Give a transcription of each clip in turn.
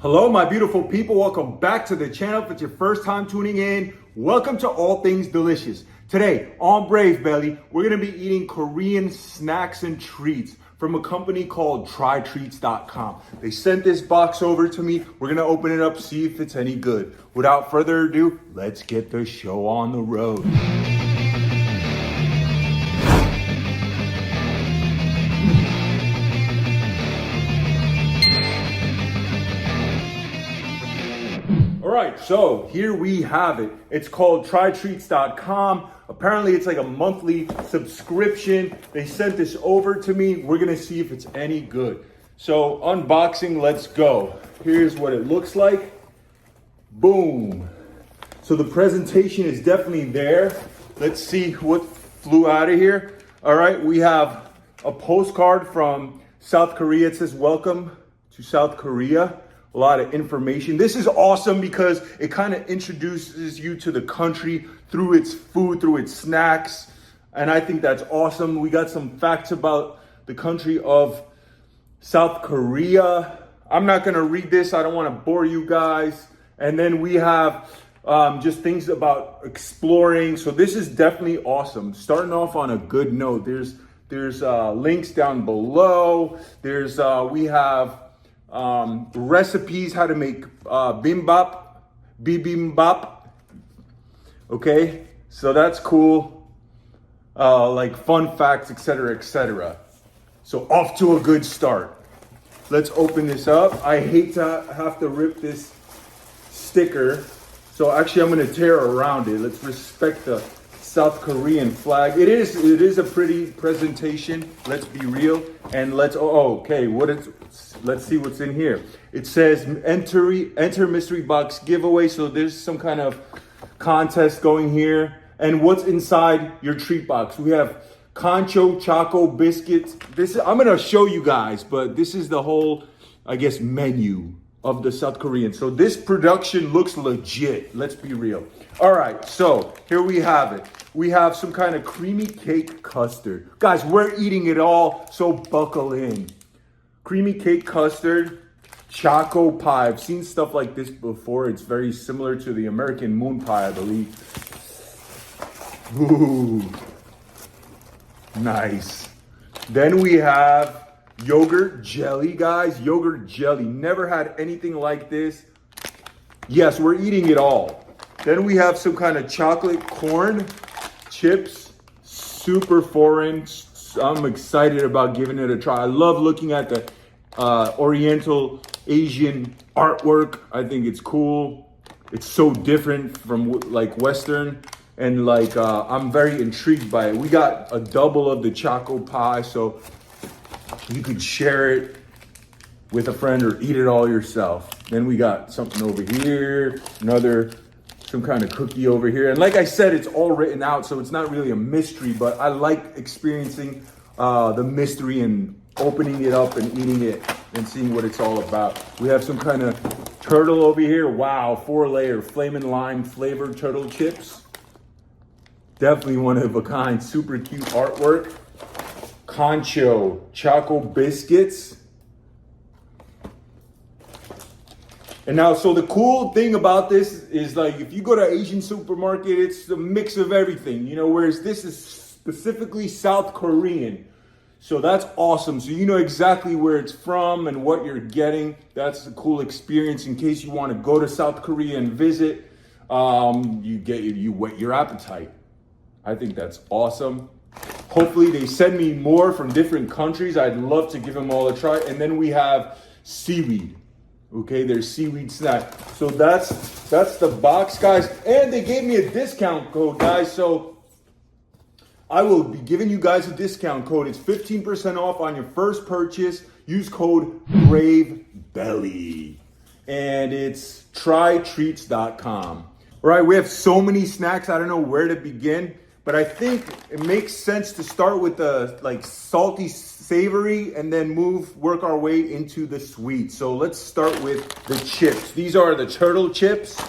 Hello, my beautiful people. Welcome back to the channel. If it's your first time tuning in, welcome to All Things Delicious. Today on Brave Belly, we're going to be eating Korean snacks and treats from a company called trytreats.com. They sent this box over to me. We're going to open it up, see if it's any good. Without further ado, let's get the show on the road. All right, so here we have it. It's called trytreats.com. Apparently it's like a monthly subscription. They sent this over to me. We're gonna see if it's any good. So unboxing, let's go. Here's what it looks like. Boom. So the presentation is definitely there. Let's see what flew out of here. All right, we have a postcard from South Korea. It says, welcome to South Korea. A lot of information. This is awesome because it kind of introduces you to the country through its food, through its snacks. And I think that's awesome. We got some facts about the country of South Korea. I'm not gonna read this. I don't wanna bore you guys. And then we have just things about exploring. So this is definitely awesome. Starting off on a good note. There's links down below. We have recipes, how to make bibimbap. Okay, so that's cool. Like fun facts, etc. So off to a good start. Let's open this up. I hate to have to rip this sticker, so actually I'm going to tear around it. Let's respect the South Korean flag. It is a pretty presentation. Let's be real, and let's let's see what's in here. It says enter mystery box giveaway. So there's some kind of contest going here. And what's inside your treat box? We have concho choco biscuits. I'm gonna show you guys, but this is the whole, I guess, menu of the South Korean. So this production looks legit. Let's be real. All right, so here we have it. We have some kind of creamy cake custard. Guys, we're eating it all, so buckle in. Creamy cake custard, Choco Pie. I've seen stuff like this before. It's very similar to the American moon pie, I believe. Ooh, nice. Then we have yogurt jelly, guys. Yogurt jelly. Never had anything like this. Yes, we're eating it all. Then we have some kind of chocolate corn chips. Super foreign. I'm excited about giving it a try. I love looking at the Oriental Asian artwork. I think it's cool. It's so different from like Western, and like I'm very intrigued by it. We got a double of the Choco Pie, so you could share it with a friend or eat it all yourself. Then we got something over here, some kind of cookie over here. And like I said, it's all written out, so it's not really a mystery, but I like experiencing the mystery and opening it up and eating it and seeing what it's all about. We have some kind of turtle over here. Wow, 4-layer flamin' lime flavored turtle chips. Definitely one of a kind, super cute artwork. Concho choco biscuits. And now, so the cool thing about this is, like, if you go to Asian supermarket, it's a mix of everything, you know, whereas this is specifically South Korean. So that's awesome. So you know exactly where it's from and what you're getting. That's a cool experience in case you want to go to South Korea and visit. You whet your appetite. I think that's awesome. Hopefully they send me more from different countries. I'd love to give them all a try. And then we have seaweed. Okay, there's seaweed snack. So that's the box, guys. And they gave me a discount code, guys. So I will be giving you guys a discount code. It's 15% off on your first purchase. Use code BRAVEBELLY. And it's trytreats.com. All right, we have so many snacks. I don't know where to begin. But I think it makes sense to start with the like salty, savory, and then work our way into the sweet. So let's start with the chips. These are the turtle chips,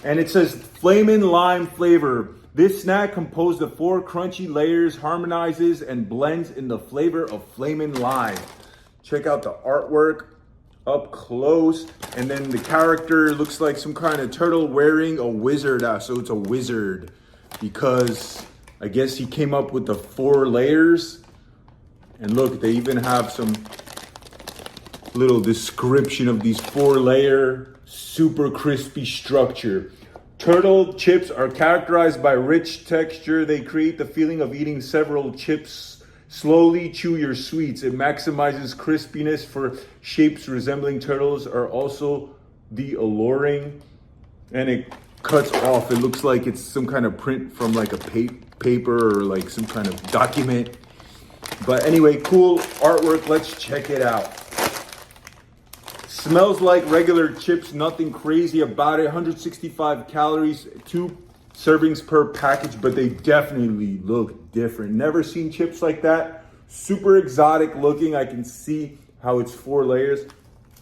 and it says flamin' lime flavor. This snack, composed of 4 crunchy layers, harmonizes and blends in the flavor of flamin' lime. Check out the artwork. up close. And then the character looks like some kind of turtle wearing a wizard. So it's a wizard because I guess he came up with the 4 layers. And look, they even have some little description of these 4-layer super crispy structure. Turtle chips are characterized by rich texture. They create the feeling of eating several chips. Slowly chew your sweets. It maximizes crispiness for shapes resembling turtles are also the alluring. And it cuts off. It looks like it's some kind of print from like a paper or like some kind of document. But anyway, cool artwork. Let's check it out. Smells like regular chips, nothing crazy about it. 165 calories, 2 servings per package, but they definitely look different. Never seen chips like that. Super exotic looking. I can see how it's 4 layers.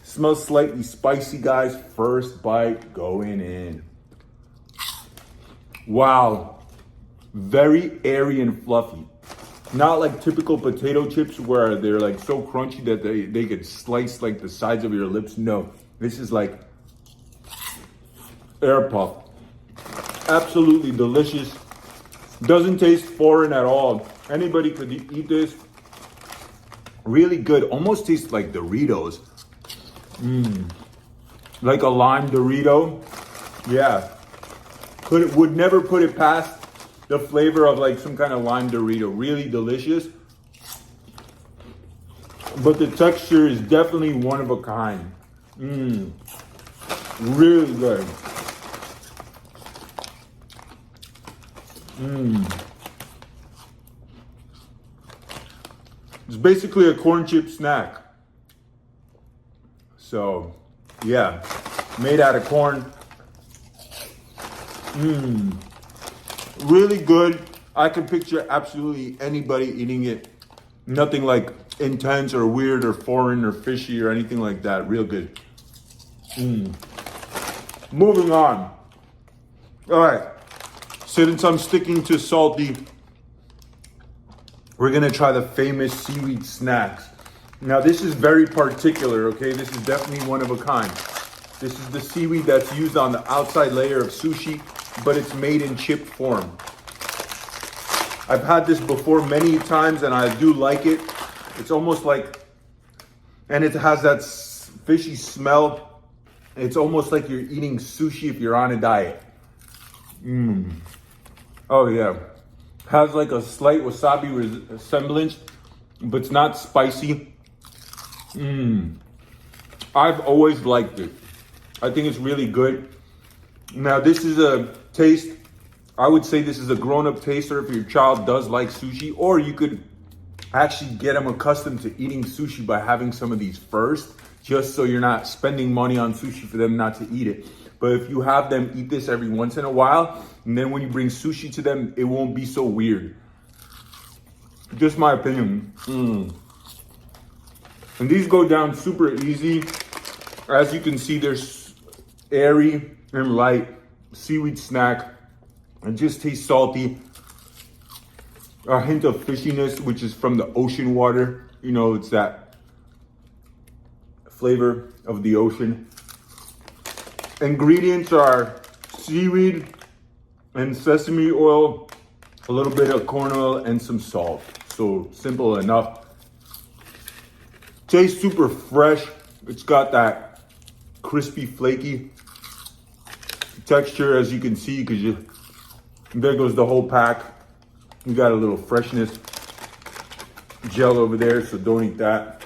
Smells slightly spicy, guys. First bite going in. Wow. Very airy and fluffy. Not like typical potato chips where they're like so crunchy that they could slice like the sides of your lips. No, this is like air puff. Absolutely delicious. Doesn't taste foreign at all. Anybody could eat this. Really good. Almost tastes like Doritos. Like a lime Dorito. Yeah. Would never put it past the flavor of like some kind of lime Dorito. Really delicious. But the texture is definitely one of a kind. Really good. It's basically a corn chip snack. So, yeah, made out of corn. Really good. I can picture absolutely anybody eating it. Nothing like intense or weird or foreign or fishy or anything like that. Real good. Moving on. All right. Since I'm sticking to salty, we're gonna try the famous seaweed snacks. Now this is very particular, okay? This is definitely one of a kind. This is the seaweed that's used on the outside layer of sushi, but it's made in chip form. I've had this before many times and I do like it. It's almost like, and it has that fishy smell. It's almost like you're eating sushi if you're on a diet. Oh yeah. Has like a slight wasabi resemblance, but it's not spicy. I've always liked it. I think it's really good. Now this is a taste, I would say this is a grown-up taster if your child does like sushi, or you could actually get them accustomed to eating sushi by having some of these first, just so you're not spending money on sushi for them not to eat it. But if you have them eat this every once in a while, and then when you bring sushi to them, it won't be so weird. Just my opinion. And these go down super easy. As you can see, they're airy and light. Seaweed snack. It just tastes salty. A hint of fishiness, which is from the ocean water. You know, it's that flavor of the ocean. Ingredients are seaweed and sesame oil, a little bit of corn oil, and some salt. So simple enough. Tastes super fresh. It's got that crispy, flaky texture, as you can see, because there goes the whole pack. You got a little freshness gel over there, so don't eat that.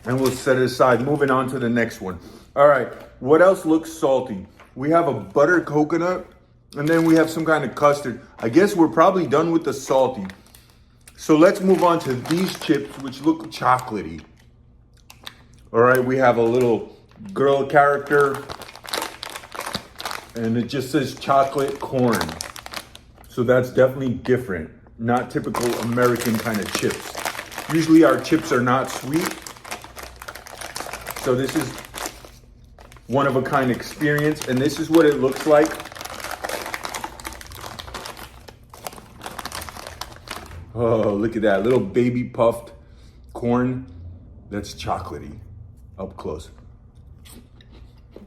And we'll set it aside. Moving on to the next one. All right, what else looks salty? We have a butter coconut, and then we have some kind of custard. I guess we're probably done with the salty. So let's move on to these chips, which look chocolatey. All right, we have a little girl character, and it just says chocolate corn. So that's definitely different. Not typical American kind of chips. Usually our chips are not sweet. So this is one of a kind experience, and this is what it looks like. Oh, look at that little baby puffed corn. That's chocolatey up close.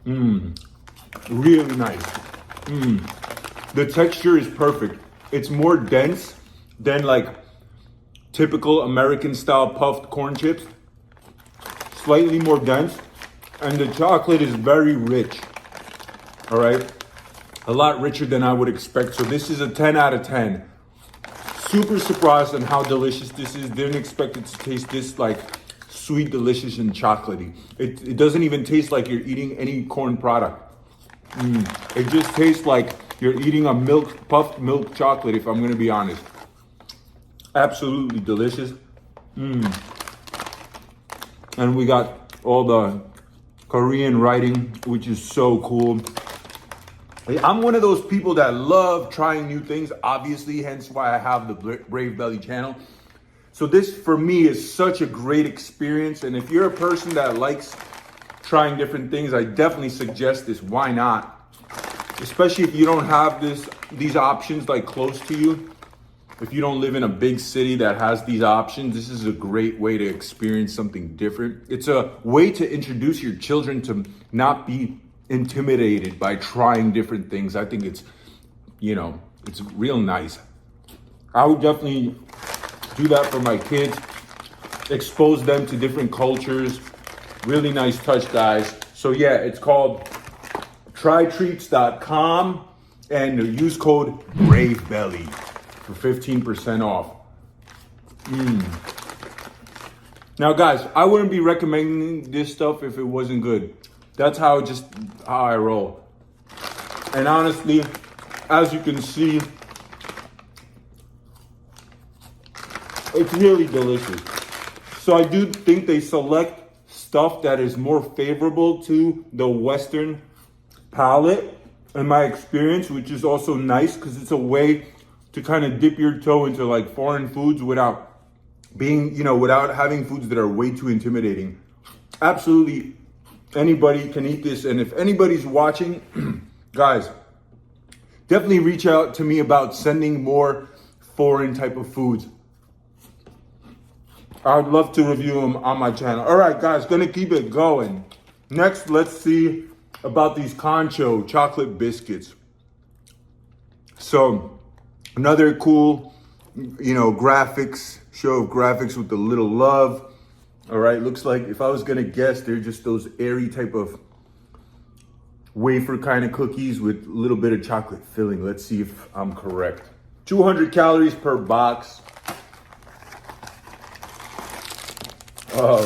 Really nice. The texture is perfect. It's more dense than like typical American style puffed corn chips. Slightly more dense. And the chocolate is very rich. All right. A lot richer than I would expect. So this is a 10 out of 10. Super surprised on how delicious this is. Didn't expect it to taste this like sweet, delicious, and chocolatey. It doesn't even taste like you're eating any corn product. It just tastes like you're eating a puffed milk chocolate, if I'm gonna be honest. Absolutely delicious. And we got all the Korean writing, which is so cool. I'm one of those people that love trying new things, obviously, hence why I have the Brave Belly channel. So this, for me, is such a great experience. And if you're a person that likes trying different things, I definitely suggest this. Why not? Especially if you don't have these options like close to you. If you don't live in a big city that has these options, this is a great way to experience something different. It's a way to introduce your children to not be intimidated by trying different things. I think it's, it's real nice. I would definitely do that for my kids, expose them to different cultures. Really nice touch, guys. So yeah, it's called trytreats.com and use code BRAVEBELLY for 15% off. Now guys, I wouldn't be recommending this stuff if it wasn't good. That's how I roll. And honestly, as you can see, it's really delicious. So I do think they select stuff that is more favorable to the Western palate, in my experience, which is also nice because it's a way to kind of dip your toe into like foreign foods without being, without having foods that are way too intimidating. Absolutely. Anybody can eat this. And if anybody's watching, guys, definitely reach out to me about sending more foreign type of foods. I'd love to review them on my channel. All right, guys, gonna keep it going. Next, let's see about these Concho chocolate biscuits. So another cool, graphics, show of graphics with a little love. All right, looks like, if I was gonna guess, they're just those airy type of wafer kind of cookies with a little bit of chocolate filling. Let's see if I'm correct. 200 calories per box.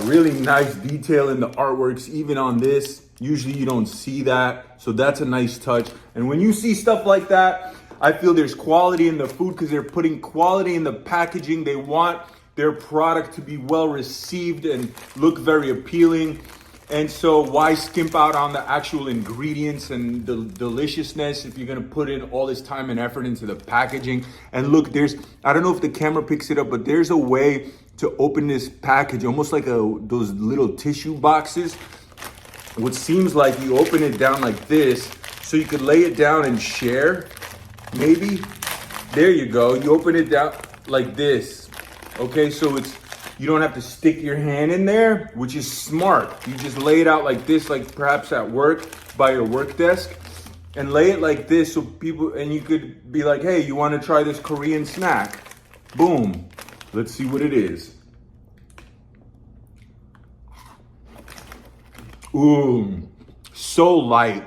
Really nice detail in the artworks, even on this. Usually you don't see that, so that's a nice touch. And when you see stuff like that, I feel there's quality in the food because they're putting quality in the packaging. They want their product to be well received and look very appealing. And so why skimp out on the actual ingredients and the deliciousness if you're gonna put in all this time and effort into the packaging? And look, I don't know if the camera picks it up, but there's a way to open this package, almost like those little tissue boxes. What seems like you open it down like this, so you could lay it down and share, maybe. There you go, you open it down like this. Okay, so you don't have to stick your hand in there, which is smart. You just lay it out like this, like perhaps at work, by your work desk, and lay it like this so and you could be like, hey, you wanna try this Korean snack? Boom, let's see what it is. Ooh, so light.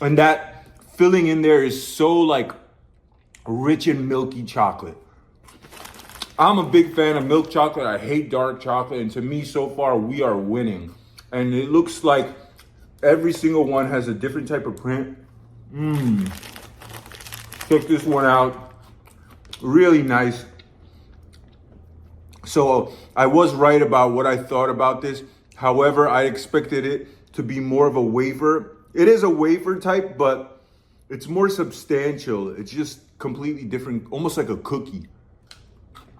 And that filling in there is so like rich and milky chocolate. I'm a big fan of milk chocolate. I hate dark chocolate. And to me, so far, we are winning. And it looks like every single one has a different type of print. Check this one out. Really nice. So I was right about what I thought about this. However, I expected it to be more of a wafer. It is a wafer type, but it's more substantial. It's just completely different, almost like a cookie.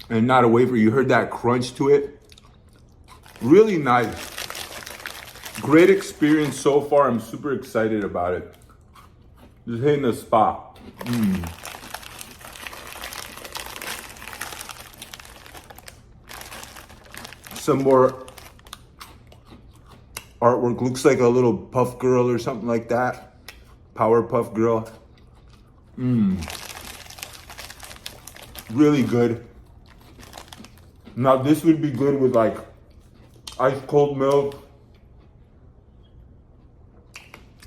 And not a wafer. You heard that crunch to it. Really nice. Great experience so far. I'm super excited about it. Just hitting the spot. Some more artwork. Looks like a little puff girl or something like that. Power Puff Girl. Really good. Now this would be good with like ice cold milk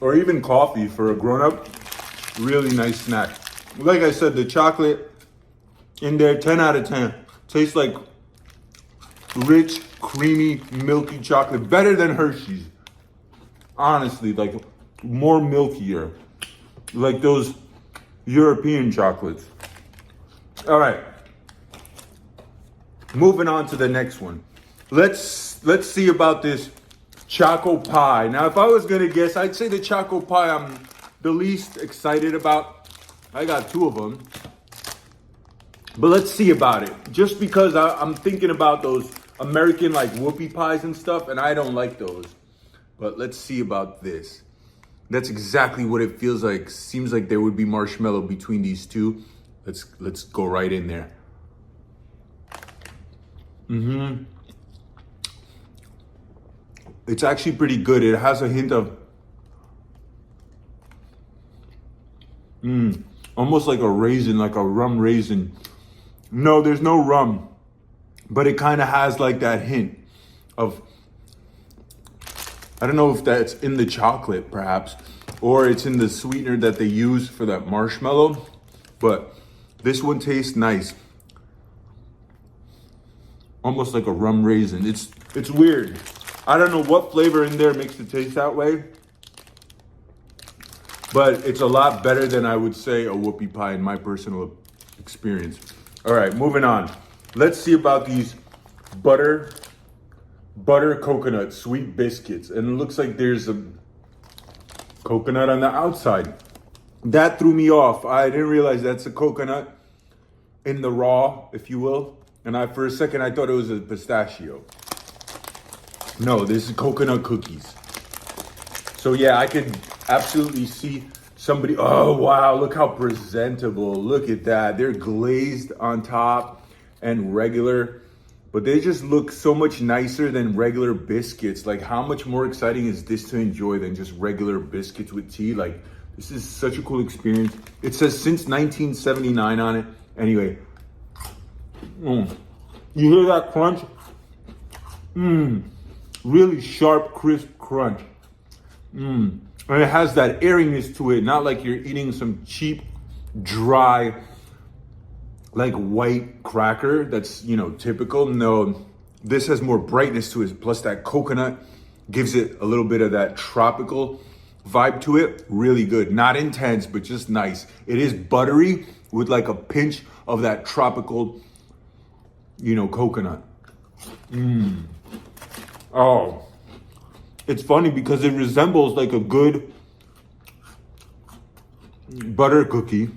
or even coffee for a grown-up. Really nice snack. Like I said, the chocolate in there, 10 out of 10. Tastes like rich, creamy, milky chocolate. Better than Hershey's. Honestly, like more milkier. Like those European chocolates. All right. Moving on to the next one. Let's see about this Choco Pie. Now, if I was gonna guess, I'd say the Choco Pie I'm the least excited about. I got two of them. But let's see about it. Just because I'm thinking about those American like whoopie pies and stuff, and I don't like those. But let's see about this. That's exactly what it feels like. Seems like there would be marshmallow between these two. Let's go right in there. It's actually pretty good. It has a hint of almost like a raisin, like a rum raisin. No, there's no rum, but it kind of has like that hint of, I don't know if that's in the chocolate perhaps, or it's in the sweetener that they use for that marshmallow, but this one tastes nice. Almost like a rum raisin. It's weird. I don't know what flavor in there makes it taste that way, but it's a lot better than I would say a whoopie pie in my personal experience. All right, moving on. Let's see about these butter coconut sweet biscuits. And it looks like there's a coconut on the outside. That threw me off. I didn't realize that's a coconut in the raw, if you will. And for a second, I thought it was a pistachio. No, this is coconut cookies. So yeah, I could absolutely see somebody, oh wow, look how presentable. Look at that. They're glazed on top and regular, but they just look so much nicer than regular biscuits. Like how much more exciting is this to enjoy than just regular biscuits with tea? Like this is such a cool experience. It says since 1979 on it. Anyway, you hear that crunch? Really sharp, crisp crunch. And it has that airiness to it, not like you're eating some cheap, dry, like white cracker that's, typical. No, this has more brightness to it. Plus that coconut gives it a little bit of that tropical vibe to it. Really good. Not intense, but just nice. It is buttery with like a pinch of that tropical, coconut. Oh, it's funny because it resembles like a good butter cookie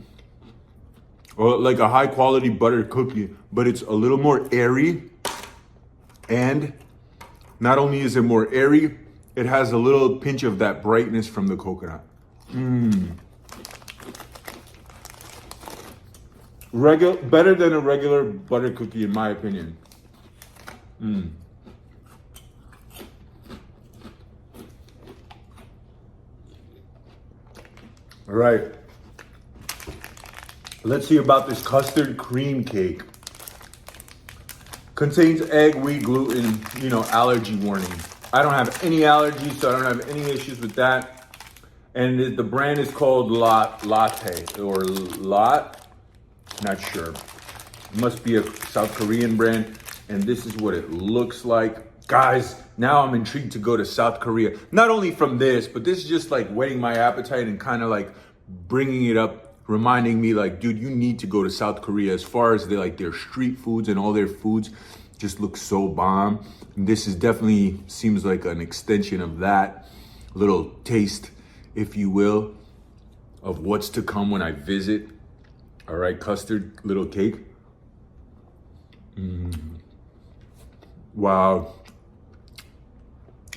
or like a high quality butter cookie, but it's a little more airy. And not only is it more airy, it has a little pinch of that brightness from the coconut. Better than a regular butter cookie in my opinion. All right, let's see about this custard cream cake. Contains egg, wheat, gluten, allergy warning. I don't have any allergies, so I don't have any issues with that. And the brand is called Latte or Lot, not sure. It must be a South Korean brand, and this is what it looks like. Guys, now I'm intrigued to go to South Korea. Not only from this, but this is just like whetting my appetite and kind of like bringing it up, reminding me like, dude, you need to go to South Korea. As far as their street foods and all their foods just look so bomb. And this is definitely seems like an extension of that little taste, if you will, of what's to come when I visit. All right, custard little cake. Wow.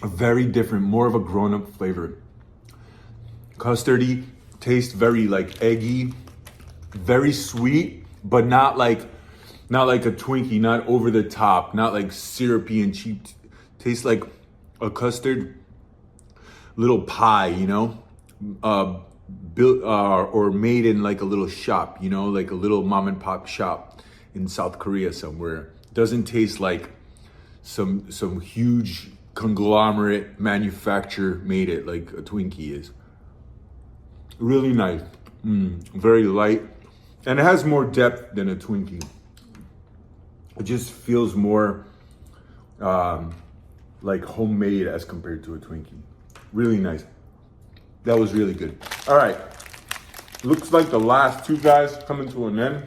Very different, more of a grown-up flavor. Custardy, tastes very like eggy, very sweet, but not like a Twinkie, not over the top, not like syrupy and cheap. Tastes like a custard little pie, you know, built or made in like a little shop, you know, like a little mom and pop shop in South Korea somewhere. Doesn't taste like some huge conglomerate manufacturer made it like a Twinkie is. Really nice, very light, and it has more depth than a Twinkie. It just feels more like homemade as compared to a Twinkie. Really nice. That was really good. All right, looks like the last two guys coming to an end.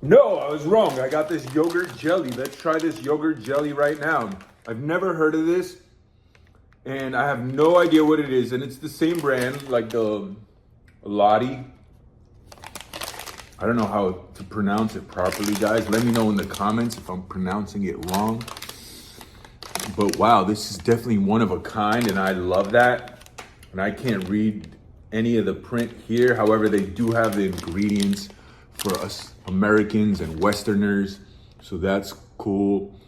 No, I was wrong. I got this yogurt jelly. Let's try this yogurt jelly right now. I've never heard of this, and I have no idea what it is. And it's the same brand, like the Lottie. I don't know how to pronounce it properly, guys. Let me know in the comments if I'm pronouncing it wrong. But wow, this is definitely one of a kind, and I love that. And I can't read any of the print here. However, they do have the ingredients for us Americans and Westerners, so that's cool.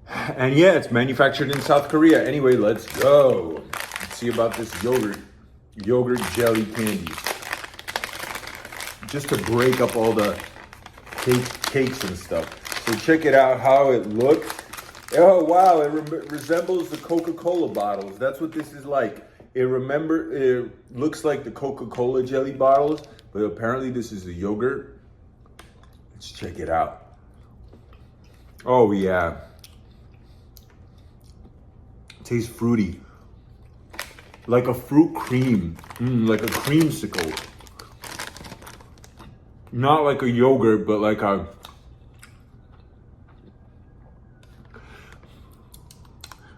And yeah, it's manufactured in South Korea. Anyway, let's go. Let's see about this yogurt jelly candy. Just to break up all the cakes and stuff. So check it out how it looks. Oh wow, it resembles the Coca-Cola bottles. That's what this is like. It looks like the Coca-Cola jelly bottles, but apparently this is the yogurt. Let's check it out. Oh yeah. Tastes fruity. Like a fruit cream. Like a creamsicle. Not like a yogurt, but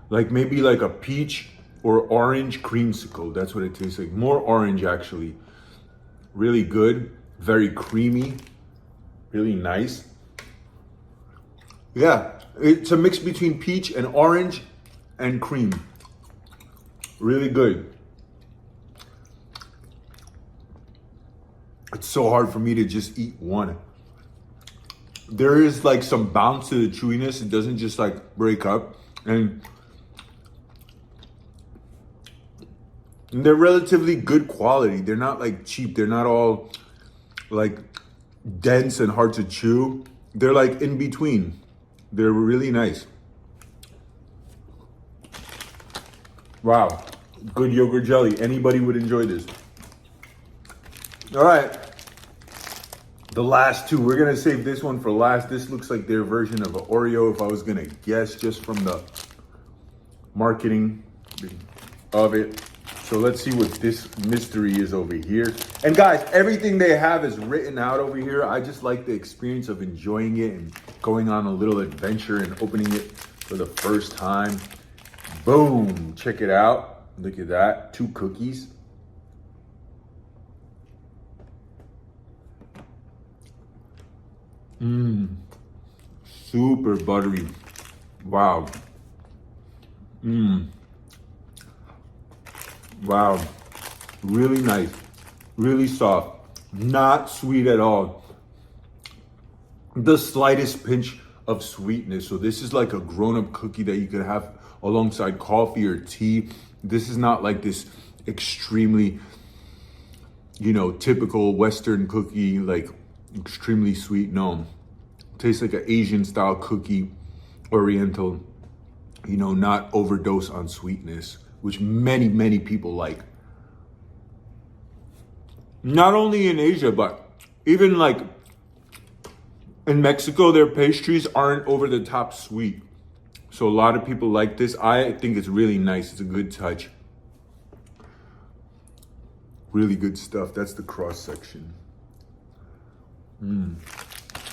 like maybe like a peach or orange creamsicle. That's what it tastes like. More orange actually. Really good. Very creamy. Really nice. Yeah, it's a mix between peach and orange and cream. Really good. It's so hard for me to just eat one. There is like some bounce to the chewiness. It doesn't just like break up. And they're relatively good quality. They're not like cheap. They're not all like dense and hard to chew. They're like in between. They're really nice. Wow, good yogurt jelly. Anybody would enjoy this. All right, the last two. We're gonna save this one for last. This looks like their version of an Oreo, if I was gonna guess just from the marketing of it. So let's see what this mystery is over here. And guys, everything they have is written out over here. I just like the experience of enjoying it and going on a little adventure and opening it for the first time. Boom, check it out. Look at that, 2 cookies. Super buttery. Wow. Wow, really nice, really soft, not sweet at all. The slightest pinch of sweetness. So this is like a grown-up cookie that you could have alongside coffee or tea. This is not like this extremely, you know, typical Western cookie, like extremely sweet. No, tastes like an Asian style cookie, Oriental, you know, not overdose on sweetness, which many people like. Not only in Asia, but even like in Mexico, their pastries aren't over the top sweet. So a lot of people like this. I think it's really nice. It's a good touch. Really good stuff. That's the cross section.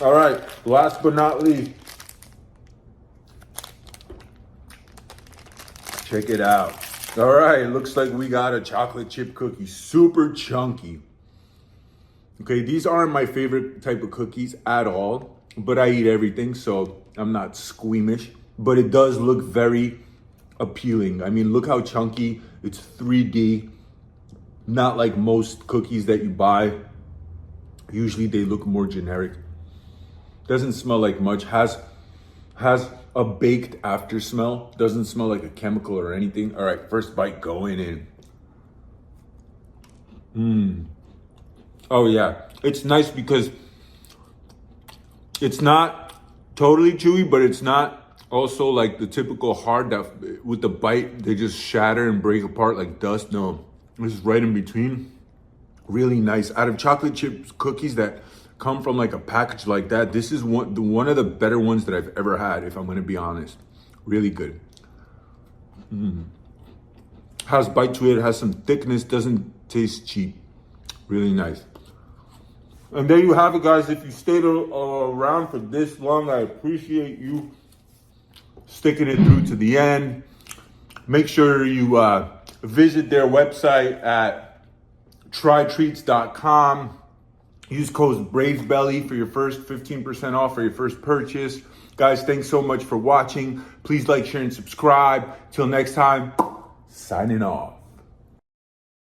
All right, last but not least, check it out. All right, it looks like we got a chocolate chip cookie, super chunky. Okay, these aren't my favorite type of cookies at all, but I eat everything, so I'm not squeamish. But it does look very appealing. I mean, look how chunky. It's 3D, not like most cookies that you buy. Usually they look more generic. Doesn't smell like much. Has a baked after smell. Doesn't smell like a chemical or anything. All right, first bite going in. Oh yeah, it's nice because it's not totally chewy, but it's not also like the typical hard that with the bite, they just shatter and break apart like dust. No, this is right in between. Really nice. Out of chocolate chip cookies that come from like a package like that, this is one of the better ones that I've ever had, if I'm gonna be honest. Really good. Has bite to it, has some thickness, doesn't taste cheap. Really nice. And there you have it, guys. If you stayed around for this long, I appreciate you sticking it through to the end. Make sure you visit their website at trytreats.com. Use code BRAVEBELLY for your first 15% off for your first purchase. Guys, thanks so much for watching. Please like, share, and subscribe. Till next time, signing off.